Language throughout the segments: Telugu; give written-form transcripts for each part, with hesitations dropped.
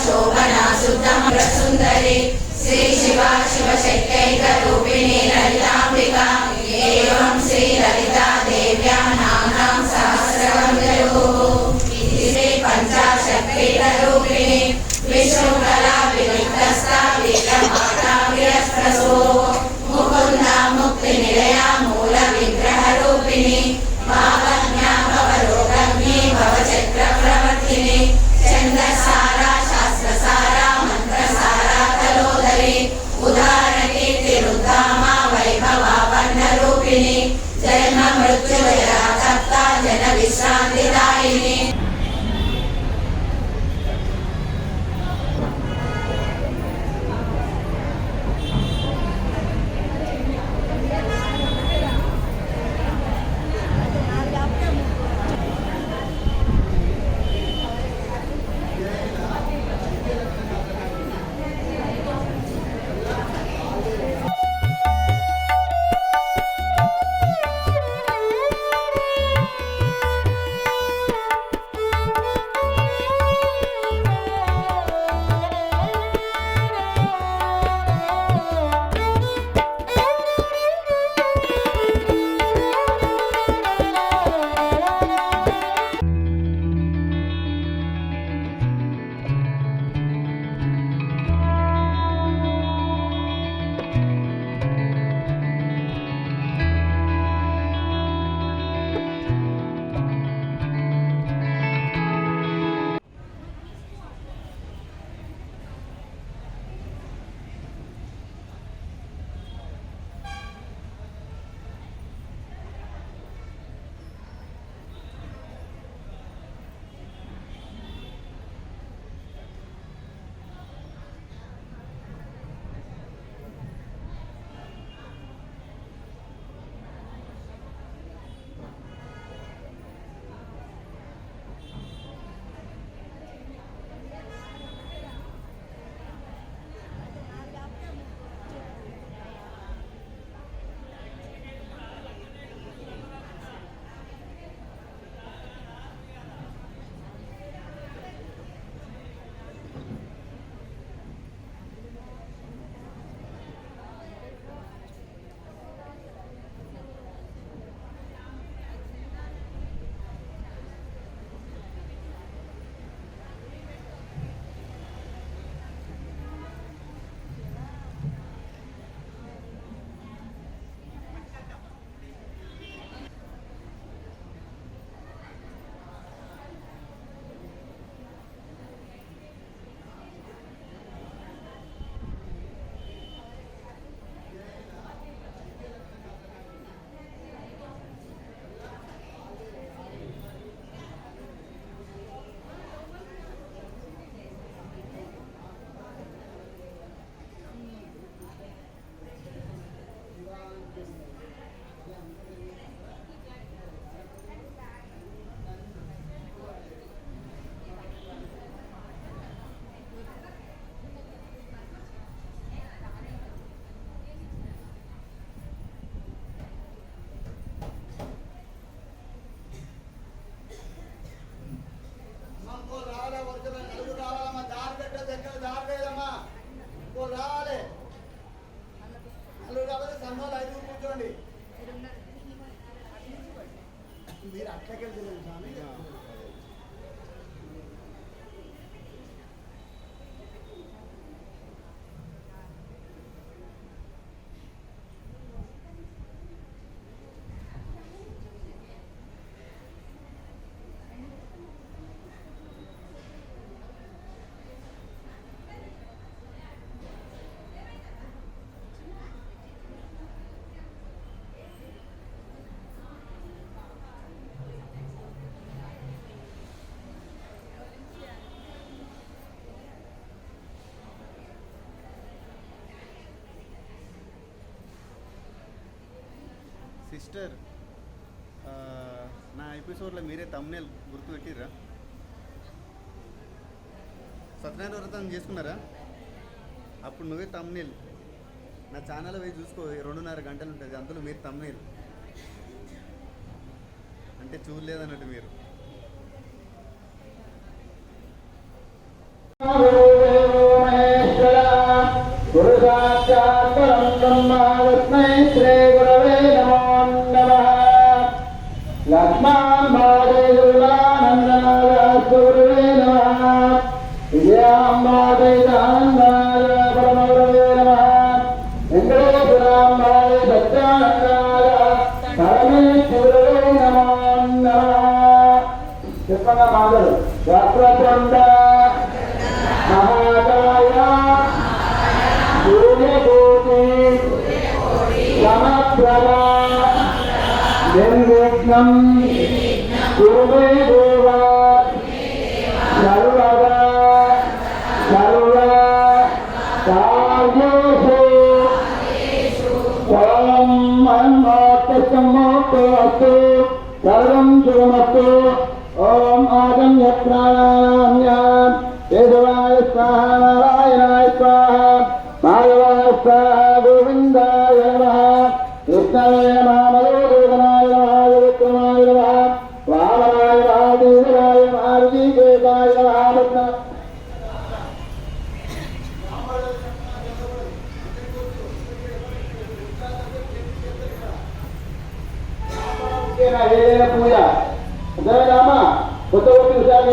शोभना शुद्धमग्र सुंदरी श्री शिवा शिवशक्त्यैक रूपिणी ललितांबिका एवं श्री ललिता देव्या नाम्नां सहस्रवन्द्योः श्री पंचाशक्तिपीठ रूपिणी विष्णुकला विविक्तस्था वीरमाता वीरस्त्रसो मुकुन्दा मुक्ति निलया मूल विग्रह रूपिणी भावज्ञा भवरोगग्नि भवचक्र प्रवर्तिनी छन्दसारा शास्त्रसारा मंत्रसारा कलोदरी उदारकी तिरुद्धामा वैभवा वर्णरूपिणी जन्म मृत्युजया तप्ता जन विश्रांतिदायिनी। మీరు అట్లకెళ్తున్నారు స్వామి. సిస్టర్, నా ఎపిసోడ్లో మీరే తమ్నేల్ గుర్తు పెట్టిర్రా? సత్యనారాయణ వ్రతం చేసుకున్నారా? అప్పుడు నువ్వే తమ్నేల్ నా ఛానల్ పోయి చూసుకో, 2.5 గంటలు ఉంటుంది, అందులో మీరు తమ్నేల్ అంటే చూడలేదన్నట్టు మీరు. साक्षात् परं ब्रह्म तस्मै श्रीगुरवे नमो नमः लक्ष्माम्बादेवुर्वानन्दनादास्तुगुरवे नमः विजयाम्बादेवानन्दाय परमगुरवे नमः वेङ्कटेश्वराम्बादे सत्यानन्दाय परमेश्वरवे नमो नमः చెప్పంగా మాటలు వక్రతుండ మహాకాయ సూర్యకోటి సమప్రభ నిర్విఘ్నం కురుమే దేవ సర్వదా సర్వ కార్యేషు త్వం మన్మోక్తమోక్తమస్తు సర్వం శుభమస్తు ओम आगम्य प्राणायाम्य केशवाय स्वाहा नारायणाय स्वाहा माधवाय स्वाहा गोविन्दाय नमः कृष्णाय नमः मधुसूदनाय नमः विक्रमाय नमः वामनाय नमः देवाय नमः ऋषिकेशाय नमः पूजा रामा కొత్తగొట్టి విశాఖ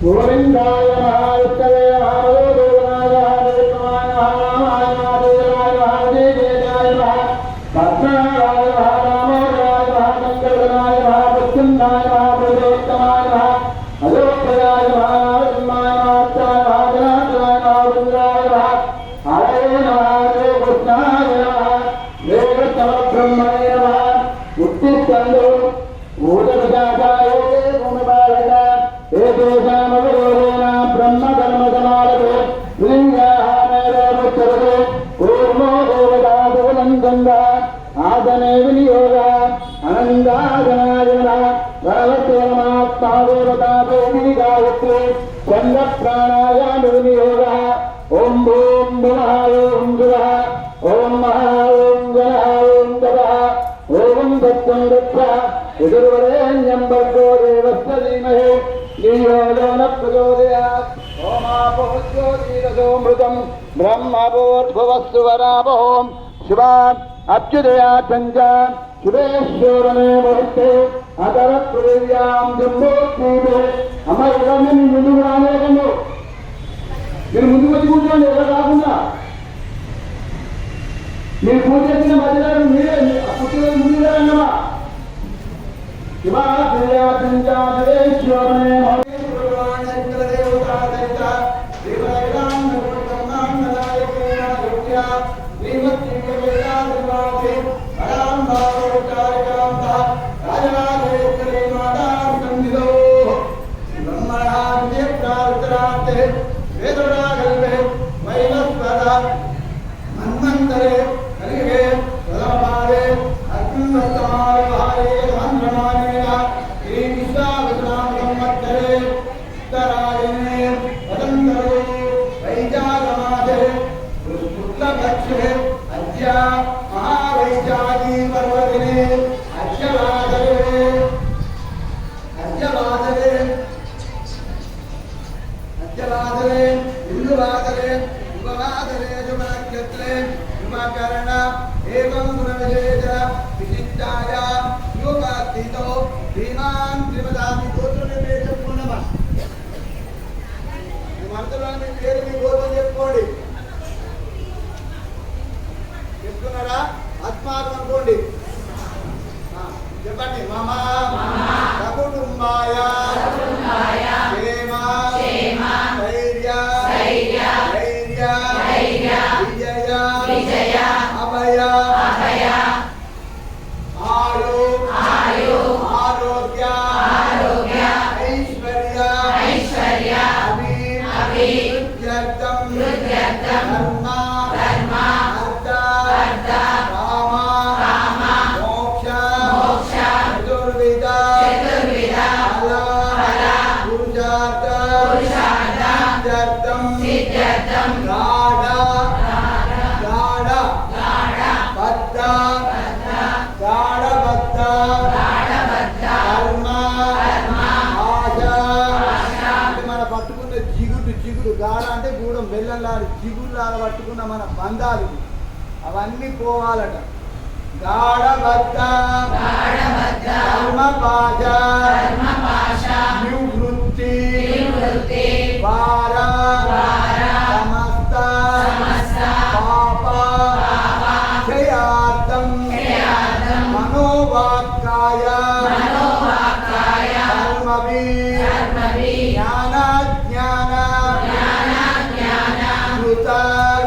గోవిందాయ మహావిష్ణవే మహాదేవాయ మహాదేవాయ మహాదేవాయ మహాదేవాయ పద్మనాభాయ మహారామాయ మహాశంకరాయ మహాపుష్కరాయ మహాపురుషోత్తమాయ మహాయోగయాయ మహానరసింహాయ మహాత్యాయ మహాజనాథాయ మహావృందాయ హరే నమః హరే కృష్ణాయ నమః దేవ సమబ్రహ్మణే నమః उत्तिष्ठन्तु भूतविजाताय भूमिपालक एतेषामविरोधेन ब्रह्मकर्मसमारभे लिङ्गाहामेवोच्यते कूर्मो देवतादुलङ्कन्दः आसने विनियोगः अनन्दासनाय नमः भगवत्वरमात्मा देवतादेवी गायत्री छन्दप्राणायामविनियोगः ॐ भूं भुवः ॐ भुवः ॐ महा ॐ गणः ॐ गवः ओम सत्यं दत्वा यजुर्वरेण्यं भर्गो देवस्य धीमहि धियो यो न प्रचोदयात् ओमापोज्योतिरसोऽमृतं ब्रह्मभूर्भुवस्सु वरावहों शिवान् अच्युतया चञ्च शुभेश्वरने मुहूर्ते अतरपृथिव्यां जम्बोद्वीपे अमरगम्यं ముందుగానేకండు మీరు ముందుకు వచ్చి కూర్చోండి ఎవరు రాకుండా మీరు పూజ చేసిన మధ్యలో మీరే పుట్టిన ముందుగా శివాశ్రయాశ్వరనే मन्वन्तरे कलिगे प्रथमपादे अग्निवर्तमाने महारे धन्रमानेन श्री विश्वावसनामसंवत्सरे उत्तरायणे पतन्तरे वैशाखमासे शुक्लपक्षे अद्य महावैशाखी पर्वदिने अद्यवासरे इंदुवासरे उपवासरे शुभनक्षत्रे शुभकर्ण एवं गुणविशेष विशिष्टाय योगास्थितो श्रीमान् श्रीमदामि गोत्रनिर्देशं पूर्णमः ఈ మంత్రాన్ని మీ పేరు మీ గోత్రం చెప్పుకోండి చెప్తున్నారా ఆత్మాత్మ అనుకోండి చెప్పండి మమ సకుటుంబాయ క్షేమ ధైర్య విజయ అభయ ఆయు ఆరోగ్య ఐశ్వర్య అభివృద్ధ్యర్థం ధర్మ అర్థ కామ మోక్ష చతుర్విధ మేఘల్లాలు జిగుల్లాలు పట్టుకున్న మన బంధాలు అవన్నీ పోవాలట. గాఢబద్ధ ధర్మపాశ నివృత్తి వార సమస్త పాప క్షయార్థం మనోవాక్కాయ ధర్మభి జ్ఞాన కృత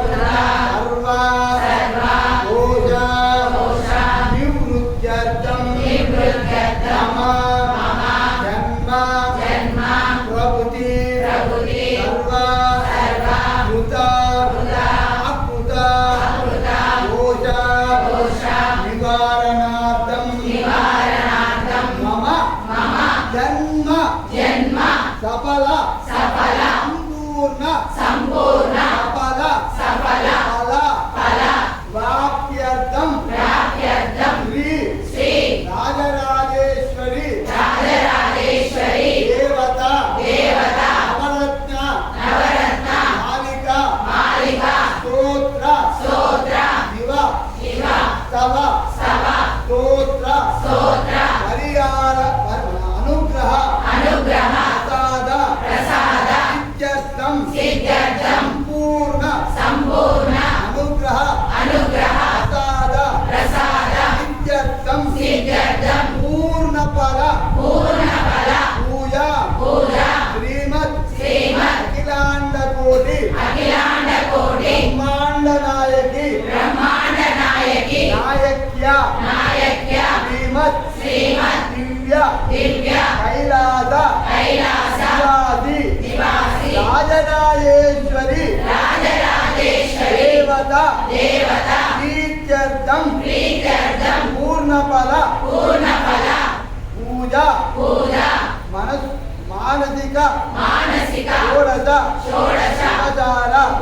సర్వ దోష నివృత్త్యర్థం మమ జన్మ ప్రభుతి సర్వ కృత అకృత దోష నివారణార్థం మమ జన్మ సఫల సంపూర్ణ సఫల ఫల ప్రాప్త్యర్థం శ్రీ రాజరాజేశ్వరి దేవత నవరత్న మాలిక స్తోత్ర శివ తవ స్తోత్ర పరిహార అనుగ్రహ ప్రసాద సిద్ధ్యర్థం సంపూర్ణ అనుగ్రహ ప్రసాద సిద్ధ్యర్థం పూర్ణ ఫల పూజ శ్రీమద్ అఖిలాండ కోటి బ్రహ్మాండ నాయకి నాయక్య శ్రీమద్ దివ్య కైలాస నివాసి రాజరాజేశ్వరి దేవత ప్రీత్యర్థం పూర్ణఫల పూజ మానసిక షోడశ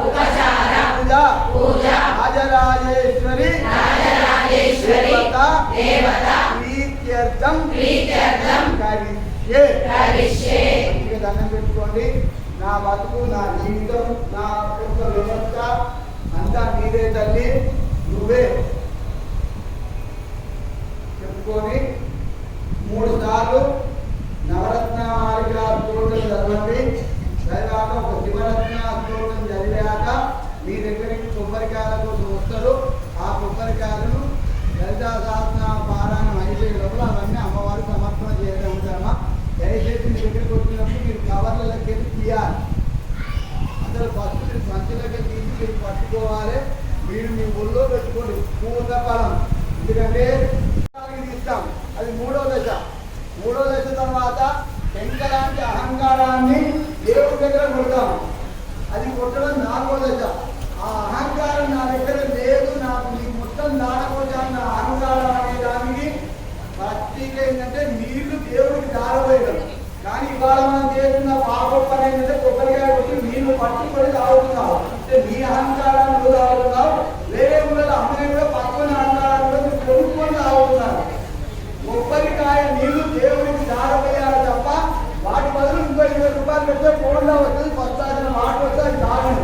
ఉపచార పూజ రాజరాజేశ్వరి దేవత ప్రీత్యర్థం కరిష్యే. దండం పెట్టుకోండి. నా బతుకు, నా జీవితం, నా యొక్క వ్యవస్థ అంతా నీదే తల్లి, నువ్వే చెప్పుకొని 3 సార్లు నవరత్న మాలిక స్తోత్రం చదవండి. తర్వాత ఒక శివరత్న స్తోత్రం చదివాక మీ దగ్గరికి కొబ్బరికాయల కోసం వస్తారు. ఆ కొబ్బరికాయలను లలితా సహస్రనామ పారాయణం అయిపోయే లోపల అవన్నీ అమ్మవారికి సమర్పణ చేయడం ఉంటామా. దయచేసి మీ దగ్గరికి వచ్చినప్పుడు మీరు కవర్లకి తీయాలి. అందరూ ఫస్ట్ మీరు సంచులకి తీసి మీరు పట్టుకోవాలి. మీరు మీ ఒళ్ళో పెట్టుకోండి పూర్ణ ఫలం. ఎందుకంటే తీస్తాం, అది 3వ దశ. 3వ దశ తర్వాత పెంకలాంటి అహంకారాన్ని దేవుడి దగ్గర కొడతాం. అది కొట్టడం 4వ దశ. ఆ అహంకారం నా దగ్గర లేదు, నాకు నీకు మొత్తం దాడకొచ్చాను నా అహంకారం అనే దానికి ప్రత్యేక ఏంటంటే నీళ్లు దేవుడికి దారవేయడం. కానీ ఇవాళ మనం చేస్తున్న పాపం పని ఏంటంటే కొబ్బరికాయ వచ్చి నీళ్లు పట్టుకొని తాగుతున్నావు. అంటే నీ అహంకారాన్ని నువ్వు తాగుతున్నావు. వేరే ఊళ్ళో అమ్మాయి కూడా పక్కన అహంకారాన్ని కూడా మీరు కొనుక్కొని తాగుతున్నారు. కొబ్బరికాయ నీళ్లు దేవుడికి దారవేయాలి తప్ప వాటి బదులు ఇంకో 20 రూపాయలు పెడితే ఫోన్లో వస్తుంది, పస్తాసిన మాట వస్తే అది తాగను.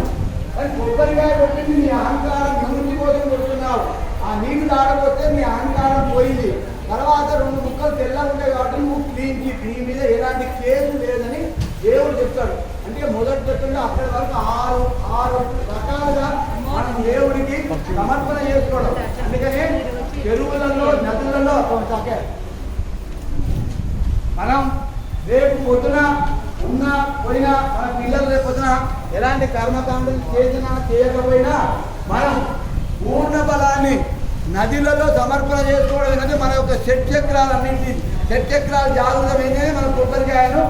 కానీ కొబ్బరికాయ కొట్టింది నీ అహంకారం నివృత్తి కోసం కొడుతున్నావు. ఆ నీళ్లు తాగకపోతే నీ అహంకారం పోయింది. తర్వాత 2 ముక్కలు తెల్లగా ఉంటాయి కాబట్టి నువ్వు క్లీన్ చీట్, నీ మీద ఎలాంటి కేసు లేదని దేవుడు చెప్తాడు. అంటే మొదటి చెప్తుంటే అక్కడి వరకు 6 రకాలుగా మనం దేవుడికి సమర్పణ చేసుకోవడం. అందుకనే చెరువులలో, నదులలో మనం రేపు పొద్దున పోయినా మన పిల్లలు రేపు పొద్దున ఎలాంటి కర్మకాండలు చేసినా చేయకపోయినా మనం పూర్ణ బలాన్ని నదులలో సమర్పణ చేసుకోవడం ఏంటంటే మన యొక్క షట్చక్రాలన్నింటి షట్చక్రాలు జాగృతమైనది. మనం కొబ్బరికాయను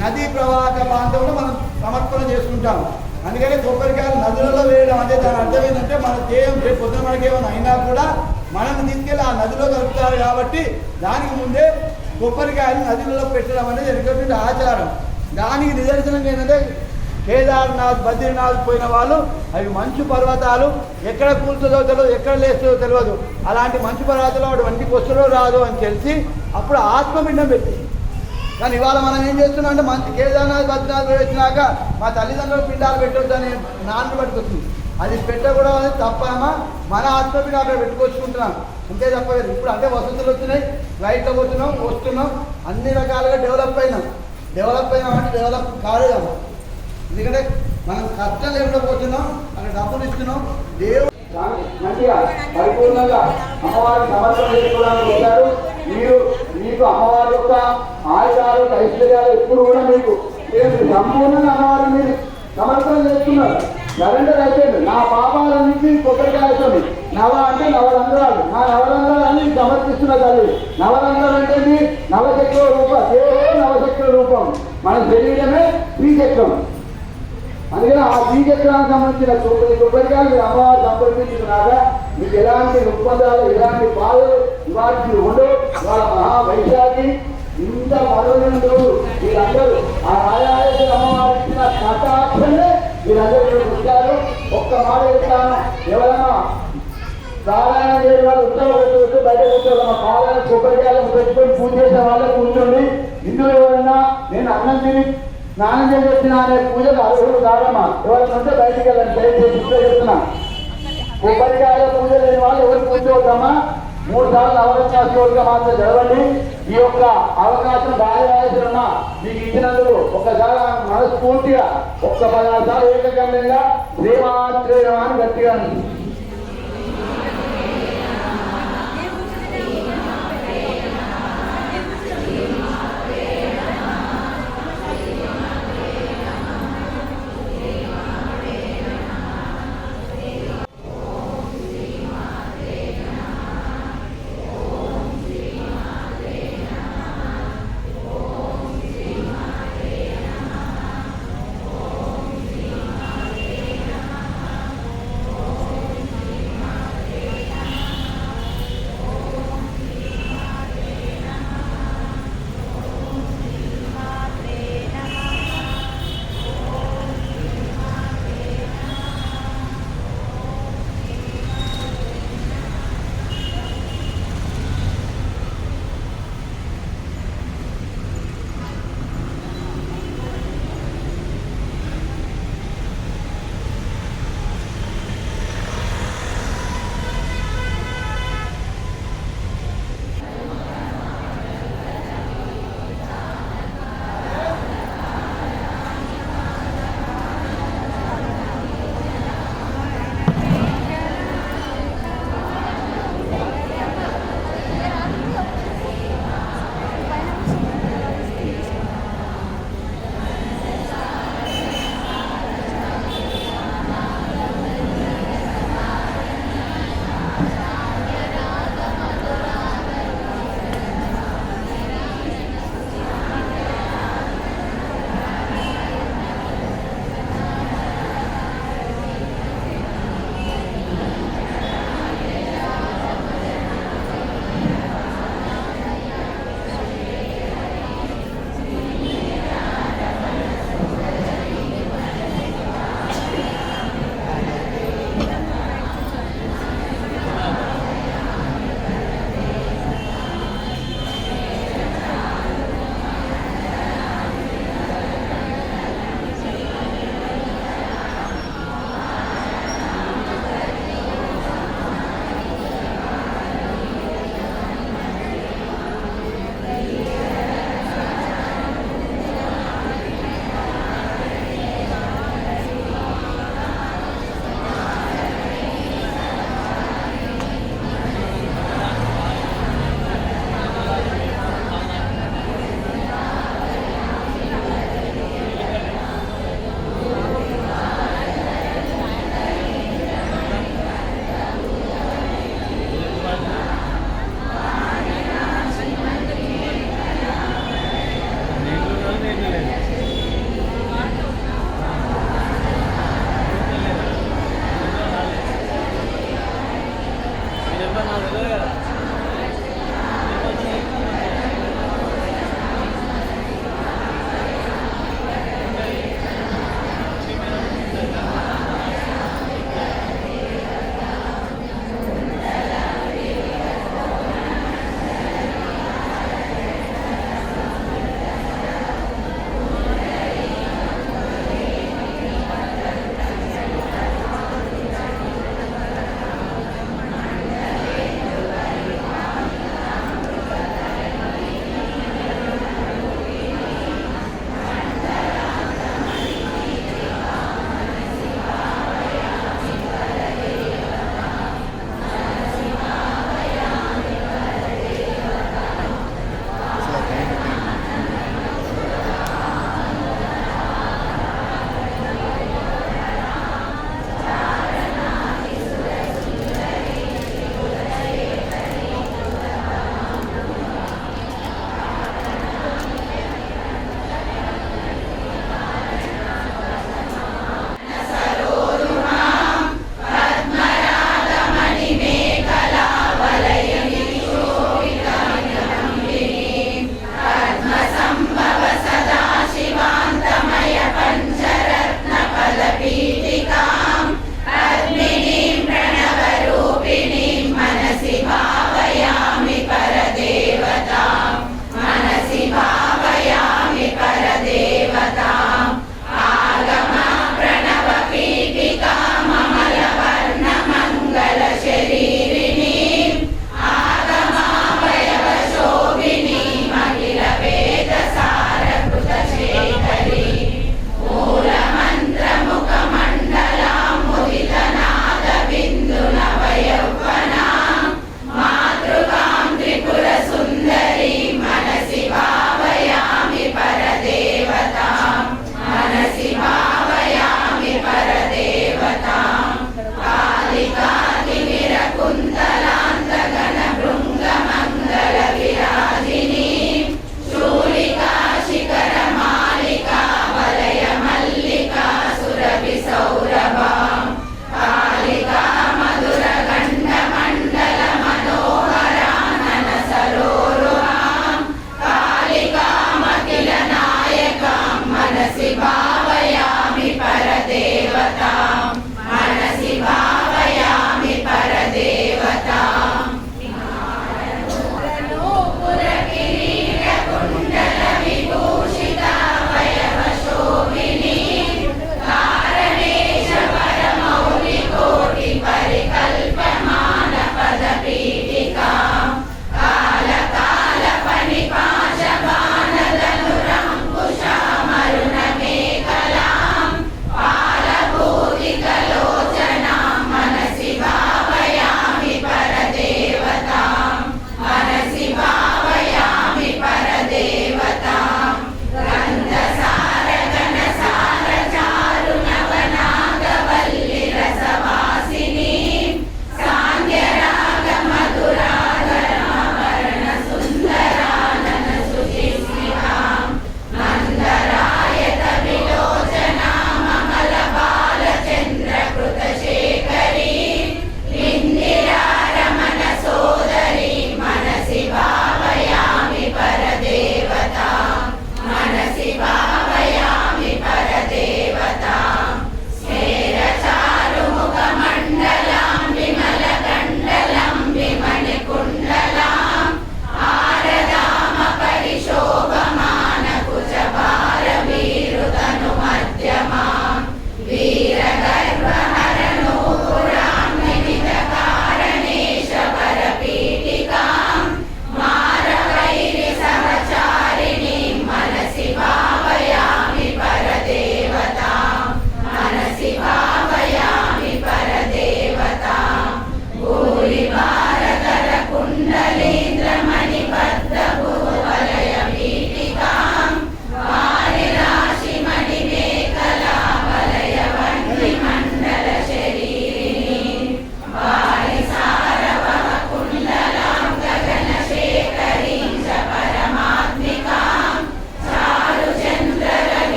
నదీ ప్రవాహ ప్రాంతంలో మనం సమర్పణ చేసుకుంటాం. అందుకని కొబ్బరికాయలు నదులలో వేయడం అంటే దాని అర్థం ఏంటంటే మన దేహం రేపు పొద్దున మనకి ఏమైనా అయినా కూడా మనం తీసుకెళ్ళి ఆ నదిలో కలుపుతారు. కాబట్టి దానికి ముందే కొబ్బరికాయలు నదులలో పెట్టడం అనేది ఎందుకంటే ఆచారం. దానికి నిదర్శనం ఏంటంటే కేదార్నాథ్, బద్రీనాథ్ పోయిన వాళ్ళు అవి మంచు పర్వతాలు ఎక్కడ కూల్తుందో తెలియదు, ఎక్కడ లేస్తుందో తెలియదు. అలాంటి మంచు పర్వతాలు వాడు వంటికి వస్తుందో రాదు అని తెలిసి అప్పుడు ఆత్మపిండం పెట్టి కానీ ఇవాళ మనం ఏం చేస్తున్నాం అంటే మంచి కేదార్నాథ్ బద్రీనాథ్ వచ్చినాక మా తల్లిదండ్రులు పిండాలు పెట్టొచ్చు అని నాన్న పట్టుకొచ్చింది. అది పెట్టకూడదు అని తప్పమా మన ఆత్మపిని అక్కడ పెట్టుకొచ్చుకుంటున్నాం అంతే తప్ప. ఇప్పుడు అంటే వసతులు వచ్చినాయి, ఫ్లైట్లో పోతున్నాం వస్తున్నాం, అన్ని రకాలుగా డెవలప్ అయినామంటే డెవలప్ కాలేదమ్మా. ఎందుకంటే మనం కష్టం లేకుండా పోతున్నాం, అక్కడ డబ్బులు ఇస్తున్నాం. దేవుడు మంచిగా పరిపూర్ణంగా అమ్మవారిని సమర్పణ చేసుకోవడానికి వచ్చారు. మీకు అమ్మవారి యొక్క ఆయుధాలు ఐశ్వర్యాలు ఎప్పుడు కూడా మీకు సంపూర్ణంగా అమ్మవారిని మీరు సమర్పణ చేస్తున్నారు. సరెండర్ అయిపోయింది. నా పాపాలన్నింటినీ కొబ్బరికాయతోని నవ అంటే నవరంధ్రాలు, నా నవరంధ్రాలన్నీ సమర్పిస్తున్న తల్లి. నవరంధ్రాలు అంటే నవశక్తుల రూపం, దేవుడే నవశక్తుల రూపం, మన శరీరమే శ్రీచక్రం. అందుకని ఆ శ్రీచక్రానికి సంబంధించిన కొబ్బరికాయలు మీరు అమ్మవారు సమర్పించుకున్నాక మీకు ఎలాంటి ఒప్పందాలు ఎలాంటి బాధలు ఇవాళకి ఉండవు. వాళ్ళ మహావైశాఖి ఇంత మనోరంలో వీళ్ళందరూ ఆ రాజరాజేశ్వరి అమ్మవారు ఇచ్చిన కటాక్షమే వీళ్ళందరూ వచ్చారు. ఒక్క మాట చెప్తాను, ఎవరైనా సాధారణ చేయని వాళ్ళు ఉత్తర బయట కూర్చోవాలి. మా పాలన కొబ్బరికాయలు పెట్టుకొని పూజ చేసే వాళ్ళే కూర్చోండి. ఇందులో ఎవరైనా నేను అన్నం తిని స్నానం చేసిన అనే పూజలు అర్హులు కాదమ్మా. ఎవరైనా ఉంటే బయటికి వెళ్ళండి. దయచేసి చెప్తున్నా, కొబ్బరికాయల పూజ లేని వాళ్ళు ఎవరు కూర్చోవద్దమ్మా. 3 సార్లు నవరత్నాలుగా మాత్రం చదవండి. ఈ యొక్క అవకాశం రాజరాజేశ్వరమ్మ మీకు ఇచ్చినందుకు ఒక్కసారి మనస్ఫూర్తిగా 16 సార్లు ఏకగంధంగా శ్రీమాత్రే నమః అని గట్టిగా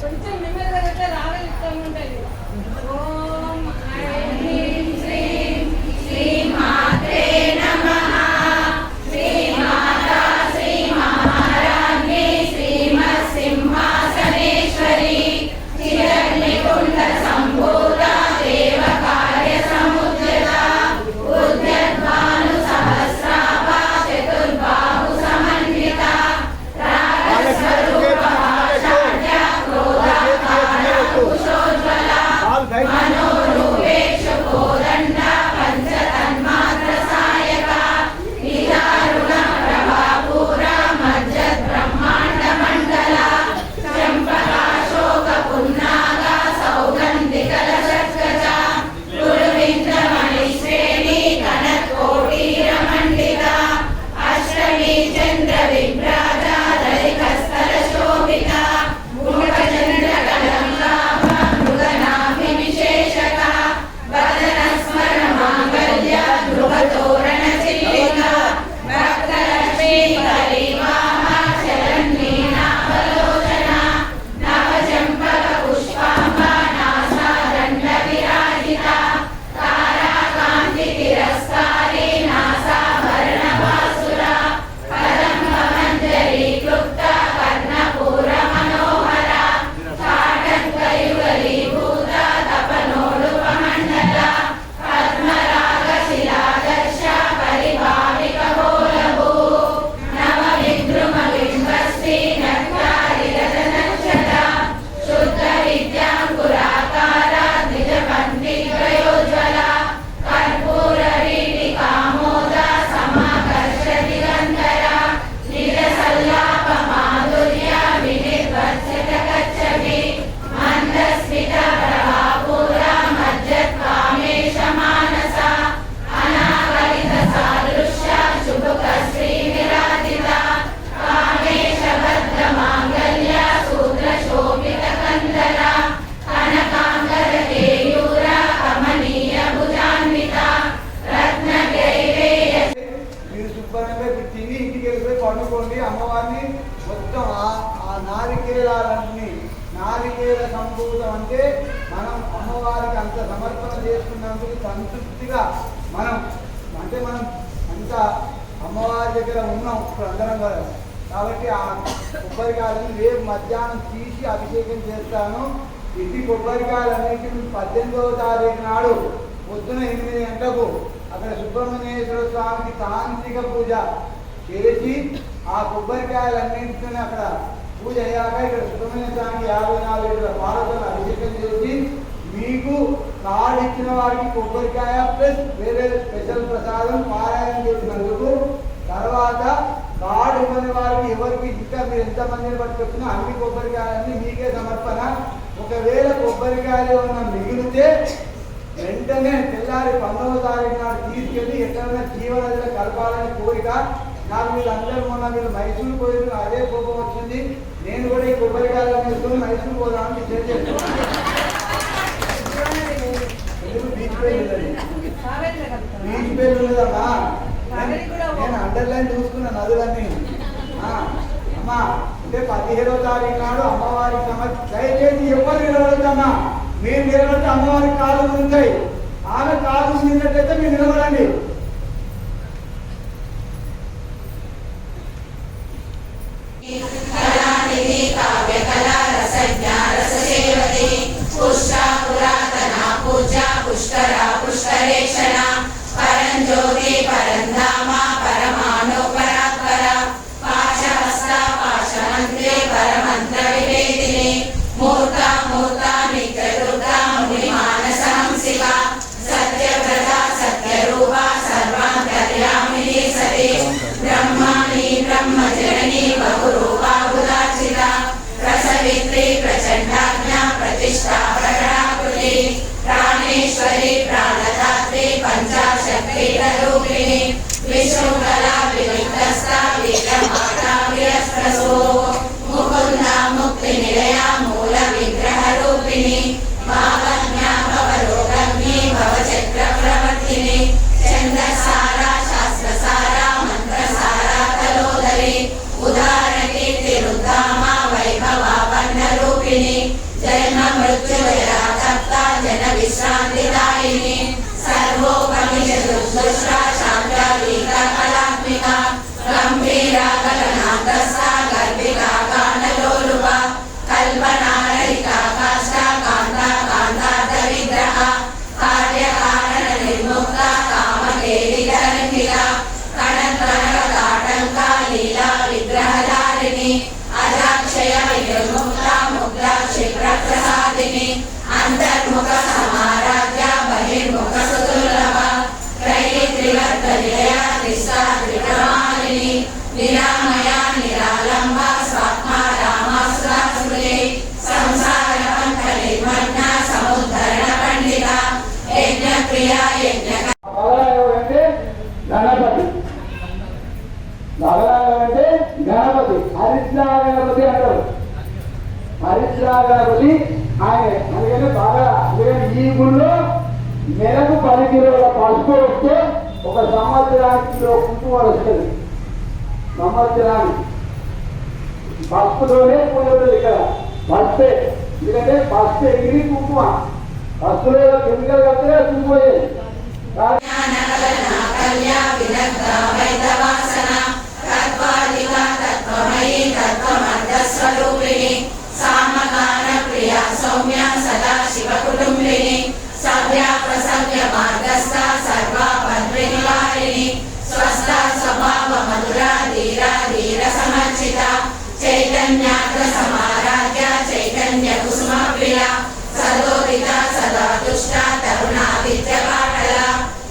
కొంచెం నిమ్మగా రాగలు ఇష్టం ఉంటుంది. ఓం ఐం శ్రీం శ్రీ మాత్రే నమః. శ్రీ మాతా శ్రీ మహారాజ్ఞి శ్రీమత్ సింహాసనేశ్వరి చిరగ్నికుండ సంభూత దేవ కార్య సముద్యత ఉద్యద్భాను సహస్రాభ చతుర్బాహు సమన్విత పడుకోండి. అమ్మవారిని మొత్తం ఆ నారికేళాలన్నీ నారికేళ సంభూతం అంటే మనం అమ్మవారికి అంత సమర్పణ చేసుకున్నందుకు సంతృప్తిగా మనం అంత అమ్మవారి దగ్గర ఉన్నాం ఇప్పుడు అందరం కూడా. కాబట్టి ఆ కొబ్బరికాయలను రేపు మధ్యాహ్నం తీసి అభిషేకం చేస్తాను. ఇది కొబ్బరికాయలన్నింటినీ 18వ తారీఖు నాడు పొద్దున 8 గంటలకు అక్కడ సుబ్రహ్మణ్యేశ్వర స్వామికి తాంత్రిక పూజ చేసి ఆ కొబ్బరికాయలన్నింటినీ అక్కడ పూజ అయ్యాక ఇక్కడ సుబ్రహ్మణ్య స్వామికి 54 లీటర్ల పాలతో అభిషేకం చేసి మీకు కార్డు ఇచ్చిన వారికి కొబ్బరికాయ ప్లస్ వేరే స్పెషల్ ప్రసాదం పారాయణం చేసినందుకు, తర్వాత కార్డు ఇవ్వని వారికి ఎవరికి ఇంకా మీరు ఎంతమందిని పట్టుకొచ్చినా అన్ని కొబ్బరికాయలన్నీ మీకే సమర్పణ. ఒకవేళ కొబ్బరికాయలు ఏమన్నా మిగిలితే వెంటనే తెల్లారి 19వ తారీఖు నాడు తీసుకెళ్ళి ఎక్కడైనా జీవనదిలో కలపాలని కోరిక. నాకు వీళ్ళందరూ మొన్న మీరు మైసూరు పోయిన అదే కోపం వచ్చింది. నేను కూడా ఈ కొబ్బరికాయలు తీసుకొని మైసూరు పోదామని చేస్తున్నాను. బీచ్ పేరు ఉన్నదమ్మా, నేను అండర్లైన్ చూసుకున్న నదులన్నీ. అమ్మా అంటే 17వ తారీఖు నాడు అమ్మవారికి దయచేసి ఎవరు నిలబడద్దమ్మా. మీరు నిలబడితే అమ్మవారికి కాలు ఉంటాయి. ఆమె కాలు ఉన్నట్టయితే మీరు నిలబడండి. పుష్కరేక్షణ పరంజ్యోతి పరంధామ పరమాణు పరాత్పర పాశహస్త పాశమంత్రే పరమంత్ర వివేదిని మూర్త మూర్త నిత్యదుర్గా ముని మానసహంసిక నెలకు 10 కిలోల పసుపు వస్తే ఒక సంవత్సరానికి కుంకుమ వస్తుంది. సంవత్సరానికి పసుపులోనే పూజ ఉంటుంది. ఇక్కడ పసుపే, ఎందుకంటే పసుపు ఎగిరి కుంకుమ, పసుపులో కెమికల్ కడితే కుంకుమ. సౌమ్య సదా శివ కుటుంబిని సవ్య ప్రసవ్య మార్గస్థ సర్వ పద్మినివారిణి స్వస్థ స్వభావ మధుర ధీర ధీర సమర్చిత చైతన్యాగ్ర సమారాధ్య చైతన్య కుసుమ ప్రియ సదోదిత సదా దుష్ట తరుణా విద్యపాటల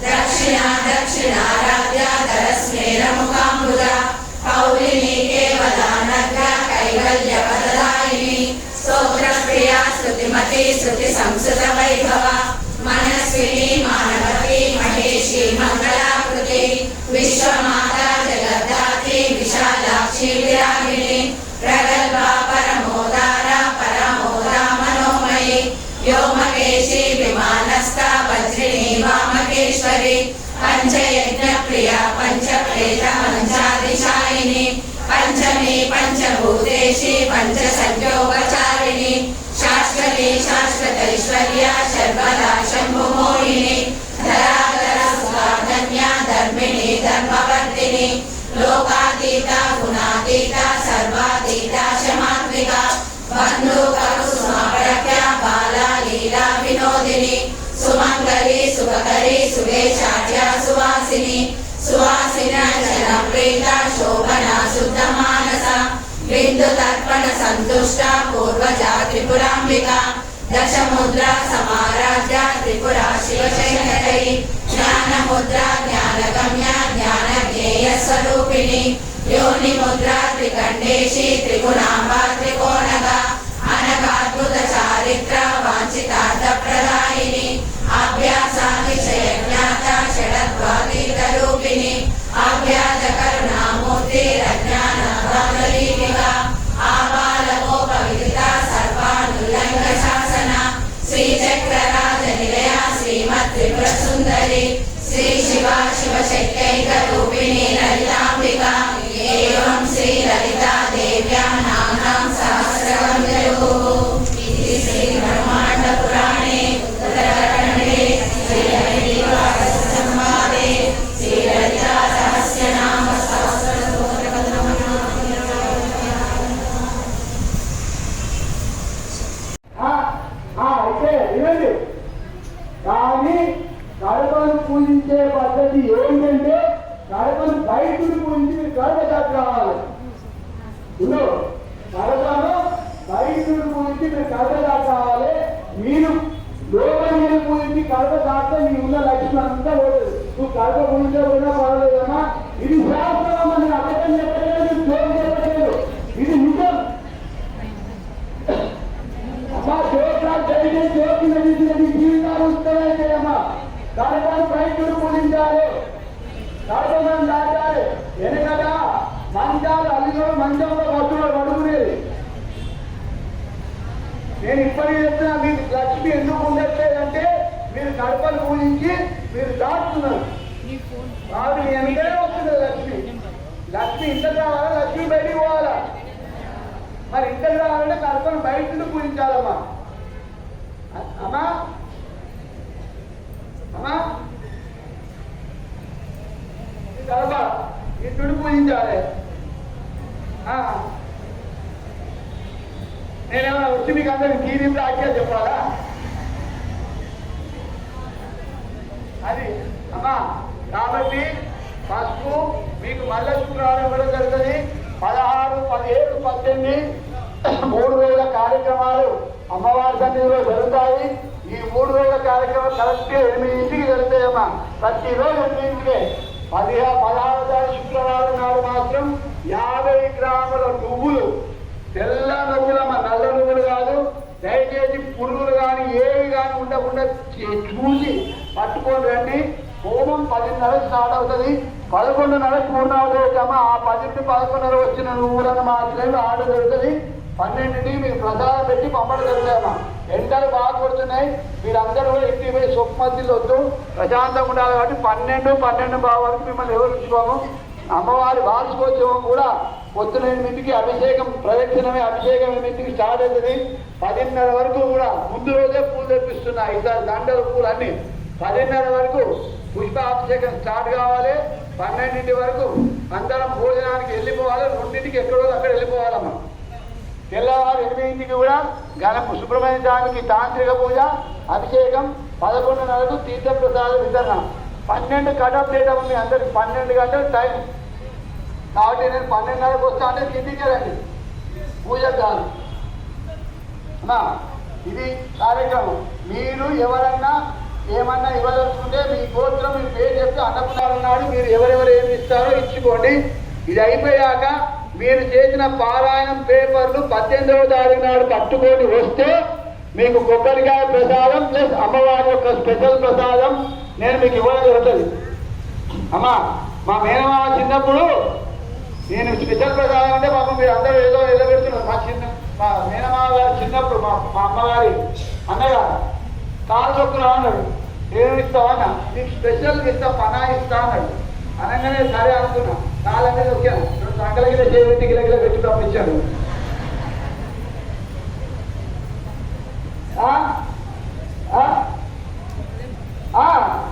దక్షిణ దక్షిణారాధ్య ధరస్మేర ముఖాంబుజ కౌలిని కేవలానగ్ర కైవల్య పదదాయిని స్తోత్ర ప్రియ శ్రుతిమతి శృతి సంస్కృత వైభవ మనస్విని మానవతి మహేషి మంగళాకృతి విశ్వమాత జగద్ధాత్రి విశాలాక్షి విరాగిణి ప్రగల్భ పరమోదార పరమోద మనోమయి వ్యోమకేశి విమానస్థ వజ్రిణి వామకేశ్వరి పంచయజ్ఞ ప్రియ పంచప్రేత పంచాదిశాయిని పంచమి పంచభూతేషి పంచ సంయోగచారిణి శాశ్వతి శాశ్వతైశ్వర్య శర్వదా శంభుమోహిని ధరాధర సుధాధన్య ధర్మిణి ధర్మవర్తిని లోకాతీత గుణాతీత సర్వాతీత శమాత్మిక బంధుకరు సుమాప్రఖ్య బాలా లీలా వినోదిని సుమంగళి సుభకరి సువేశాఢ్య సువాసిని సువాసిన జనప్రీత శోభన శుద్ధ మానస బిందు తర్పణ సంతుష్ట పూర్వజ త్రిపురాంబిక దశముద్ర సమారాధ్య త్రిపుర శివశంకరి జ్ఞానముద్ర జ్ఞానగమ్య జ్ఞాన జ్ఞేయ స్వరూపిణి యోని ముద్ర త్రికండేశి త్రిగుణాంబ త్రికోణగ అనగాద్భుత చారిత్ర వాంఛితార్థ ప్రదాయిని అభ్యాసాతిశయ జ్ఞాత షడద్వాతీత రూపిణి అభ్యాజ కరుణామూర్తి రజ్ఞాన బాలలీలిక ఆబాలగోప విదిత సర్వానుల్లంఘ శాసన శ్రీచక్రరాజ నిలయ శ్రీమద్ త్రిపుర సుందరి శ్రీ శివ శివశక్తైక రూపిణి లలితాంబిక ఏవం శ్రీ లలితా దేవ్యా నామ్నాం సహస్రకం ఇది శ్రీ బ్రహ్మాండ పురాణే ఉత్తరఖండే శ్రీ హరివాస సంవాదే శ్రీ లలితా సహస్రనామ అయితే వినండి. కానీ కడపను పూజించే పద్ధతి ఏంటంటే కడపను బయటను పూజించి మీరు కడప దాకా రావాలి. కడపను బయటను పూజించి మీరు కడప దాకా రావాలి. మీరు లోపల పూజించి కడప దాకా నీ ఉన్న లక్ష్యం అంతా పోలేదు. నువ్వు కడప పూజించకపోయినా పర్వాలేదమ్మా. ఇది శాస్త్రం అని అబద్ధం చెప్పలేదు, జోడు చెప్పలేదు, ఇది నిజం. అమ్మా జోట్రాలు జరిగే జ్యోతి నడిచినది జీవితాలు ఉత్తరాయమ్మా. కడపను బయటను పూజించాలి, కడపను దాటాలి. వెనకగా మంచాలు అల్లిలో మంచంలో వస్తువులు పడుకునేది. నేను ఇప్పటికీ చెప్తున్నా, మీకు లక్ష్మి ఎందుకు ఉండట్లేదంటే మీరు కడపను పూజించి మీరు దాటుతున్నారు. వాడు వెనకనే వస్తుంది లక్ష్మి. లక్ష్మి ఇంతకు రావాలా, లక్ష్మి బయటికి పోవాలా? మరి ఇంతకు రావాలంటే కడపను బయట పూజించాలమ్మా. అమ్మా అమ్మా కడప ఇంటుడు పూజించాలి. నేనేమన్నా వచ్చి మీకు అందరికి గీరీపుడు ఆజ్ఞ చెప్పాలా? అది అమ్మా. కాబట్టి పసుపు మీకు మళ్ళీ శుక్రవారం కూడా జరుగుతుంది. 16, 17, 18 3 రోజుల కార్యక్రమాలు అమ్మవారి సన్నిధిలో జరుగుతాయి. ఈ 3 రోజుల కార్యక్రమాలు కరెక్ట్ 8 జరుగుతాయమ్మా. ప్రతిరోజు 8 16వ తారీఖు శుక్రవారం నాడు మాత్రం 50 గ్రాముల నువ్వులు, తెల్ల నువ్వులమ్మ, నల్ల నువ్వులు కాదు. దయచేసి పురుగులు కానీ ఏవి కానీ ఉండకుండా చూసి పట్టుకొని రండి. హోమం 10:30 స్టార్ట్ అవుతుంది. 11:30 పూర్ణావతమ్మా. ఆ 10 11:30 వచ్చిన నువ్వులను మాత్రమే ఆర్డర్ జరుగుతుంది. 12కి మీకు ప్రసాదం పెట్టి పంపడం జరుగుతాయమ్మా. ఎండలు బాగా కొడుతున్నాయి. మీరందరూ కూడా ఇంటికి పోయి సొమ్మతిలో వద్దు, ప్రశాంతంగా ఉండాలి. కాబట్టి 12 వరకు మిమ్మల్ని ఎవరు ఉంచుకోము. అమ్మవారి వార్షికోత్సవం కూడా పొద్దున 8కి అభిషేకం, ప్రదక్షిణమే అభిషేకం 8కి స్టార్ట్ అవుతుంది. 10:30 వరకు కూడా ముందు రోజే పూలు తెప్పిస్తున్నాయి. ఇద్దరు దండలు పూలు అన్ని 10:30 వరకు పుష్పాభిషేకం స్టార్ట్ కావాలి. 12 వరకు అందరం భోజనానికి వెళ్ళిపోవాలి. 2కి ఎక్కడో అక్కడ వెళ్ళిపోవాలమ్మా. తెల్లవారు 8కి కూడా సుబ్రహ్మణ్య స్వామికి తాంత్రిక పూజ, అభిషేకం, 11:30కు తీర్థప్రసాద వితరణ. 12 కటప్ డేటా ఉంది అందరికి. 12 గంటలు టైం కాబట్టి నేను 12:30కు వస్తా అంటే కిందికి రండి, పూజ కాదు అమ్మా. ఇది కార్యక్రమం. మీరు ఎవరన్నా ఏమన్నా ఇవ్వదలుచుకుంటే మీ గోత్రం మీ పేరు చెప్తే అన్నపున్నాడు. మీరు ఎవరెవరు ఏమి ఇస్తారో ఇచ్చుకోండి. ఇది అయిపోయాక మీరు చేసిన పారాయణం పేపర్లు 18వ తారీఖు నాడు పట్టుకొని వస్తే మీకు కొబ్బరికాయ ప్రసాదం ప్లస్ అమ్మవారి యొక్క స్పెషల్ ప్రసాదం నేను మీకు ఇవ్వడం జరుగుతుంది. అమ్మా మా మేనమామ చిన్నప్పుడు నేను స్పెషల్ ప్రసాదం అంటే పాపం మీరు అందరూ ఏదో పెడుతున్నారు. మా మేనమామ గారు చిన్నప్పుడు మా అమ్మగారి అన్నగారు కాలు చొప్పున అన్నాడు, ఏమి ఇస్తావు అన్న, నీకు స్పెషల్గా ఇస్తా, పనా ఇస్తా అన్నాడు. అనగానే సరే అనుకున్నా, కాలన్నీ నొక్కాను. 2 సంకల కింద చేతి గిలగిల పెట్టి పంపించాడు.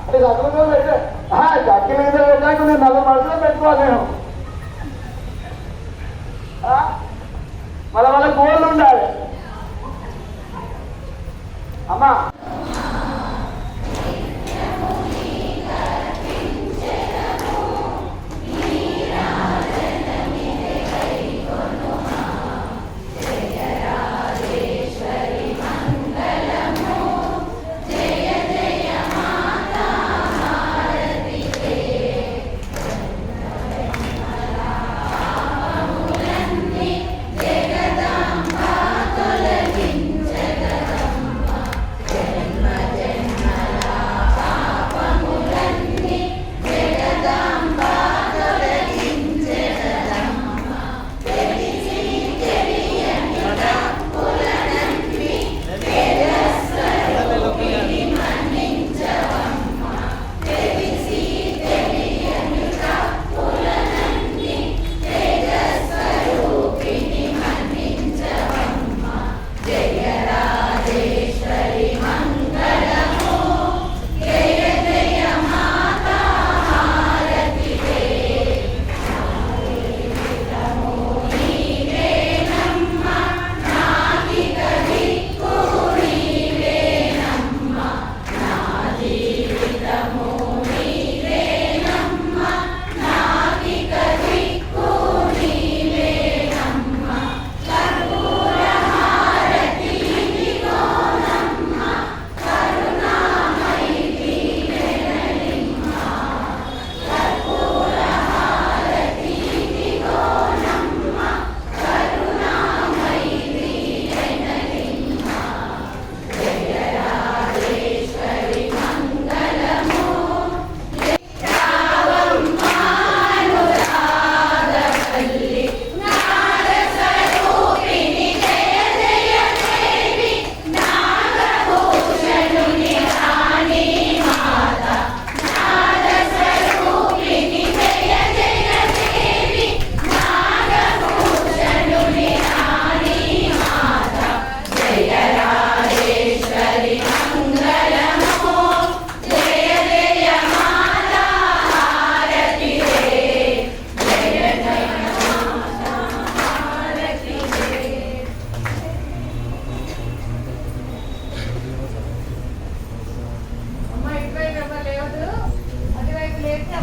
అంటే దగ్గర పెట్టే చక్కెర మీద పెట్టాక నేను 4 మనసులో పెట్టుకోవాలి. నేను వాళ్ళ గోళ్ళు ఉండాలి అమ్మా.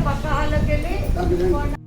పక్క హాల్లోకి వెళ్ళి